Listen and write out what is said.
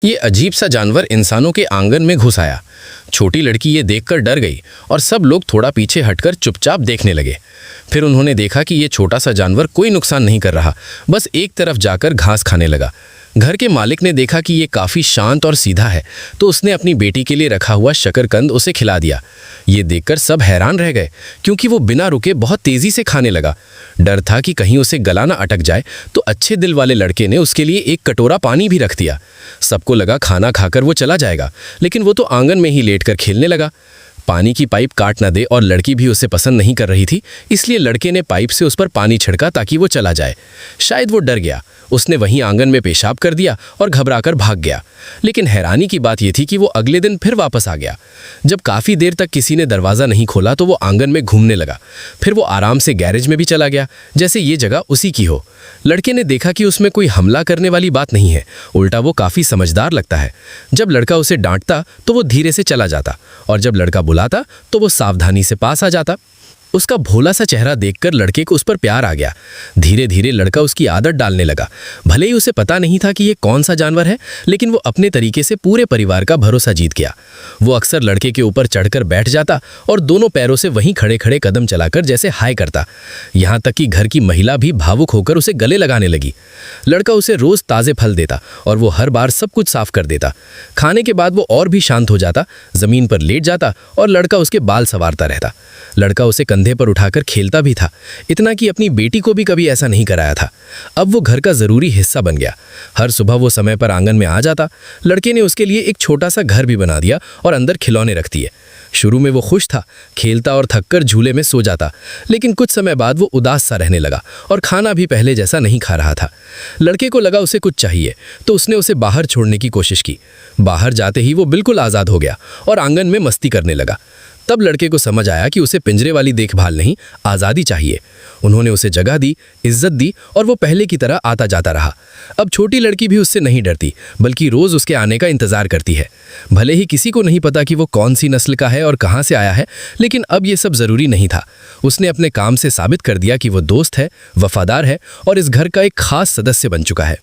ये अजीब सा जानवर इंसानों के आंगन में घुस आया। छोटी लड़की ये देखकर डर गई और सब लोग थोड़ा पीछे हटकर चुपचाप देखने लगे। फिर उन्होंने देखा कि ये छोटा सा जानवर कोई नुकसान नहीं कर रहा, बस एक तरफ जाकर घास खाने लगा। घर के मालिक ने देखा कि ये काफ़ी शांत और सीधा है, तो उसने अपनी बेटी के लिए रखा हुआ शकरकंद उसे खिला दिया। ये देखकर सब हैरान रह गए, क्योंकि वो बिना रुके बहुत तेज़ी से खाने लगा। डर था कि कहीं उसे गला ना अटक जाए, तो अच्छे दिल वाले लड़के ने उसके लिए एक कटोरा पानी भी रख दिया। सबको लगा खाना खाकर वो चला जाएगा, लेकिन वो तो आंगन में ही लेटकर खेलने लगा। पानी की पाइप काट न दे और लड़की भी उसे पसंद नहीं कर रही थी, इसलिए लड़के ने पाइप से उस पर पानी छिड़का ताकि वो चला जाए। शायद वो डर गया, उसने वहीं आंगन में पेशाब कर दिया और घबराकर भाग गया। लेकिन हैरानी की बात यह थी कि वो अगले दिन फिर वापस आ गया। जब काफ़ी देर तक किसी ने दरवाज़ा नहीं खोला तो वो आंगन में घूमने लगा। फिर वो आराम से गैरेज में भी चला गया, जैसे ये जगह उसी की हो। लड़के ने देखा कि उसमें कोई हमला करने वाली बात नहीं है, उल्टा वो काफ़ी समझदार लगता है। जब लड़का उसे डांटता तो वो धीरे से चला जाता, और जब लड़का बुलाता तो वो सावधानी से पास आ जाता। उसका भोला सा चेहरा देखकर लड़के को उस पर प्यार आ गया। धीरे धीरे लड़का उसकी आदत डालने लगा। भले ही उसे पता नहीं था कि ये कौन सा जानवर है, लेकिन वो अपने तरीके से पूरे परिवार का भरोसा जीत गया। वो अक्सर लड़के के ऊपर चढ़कर बैठ जाता और दोनों पैरों से वहीं खड़े खड़े कदम चलाकर जैसे हाय करता। यहाँ तक कि घर की महिला भी भावुक होकर उसे गले लगाने लगी। लड़का उसे रोज ताज़े फल देता और वो हर बार सब कुछ साफ कर देता। खाने के बाद वो और भी शांत हो जाता, जमीन पर लेट जाता और लड़का उसके बाल संवारता रहता। लड़का उसे कंधे पर उठाकर खेलता भी था, इतना कि अपनी बेटी को भी कभी ऐसा नहीं कराया था। अब वो घर का ज़रूरी हिस्सा बन गया। हर सुबह वो समय पर आंगन में आ जाता। लड़के ने उसके लिए एक छोटा सा घर भी बना दिया और अंदर खिलौने रख दिए। शुरू में वो खुश था, खेलता और थककर झूले में सो जाता, लेकिन कुछ समय बाद वो उदास सा रहने लगा और खाना भी पहले जैसा नहीं खा रहा था। लड़के को लगा उसे कुछ चाहिए, तो उसने उसे बाहर छोड़ने की कोशिश की। बाहर जाते ही वो बिल्कुल आज़ाद हो गया और आंगन में मस्ती करने लगा। तब लड़के को समझ आया कि उसे पिंजरे वाली देखभाल नहीं, आज़ादी चाहिए। उन्होंने उसे जगह दी, इज्जत दी और वो पहले की तरह आता जाता रहा। अब छोटी लड़की भी उससे नहीं डरती, बल्कि रोज़ उसके आने का इंतज़ार करती है। भले ही किसी को नहीं पता कि वो कौन सी नस्ल का है और कहाँ से आया है, लेकिन अब ये सब ज़रूरी नहीं था। उसने अपने काम से साबित कर दिया कि वो दोस्त है, वफादार है और इस घर का एक खास सदस्य बन चुका है।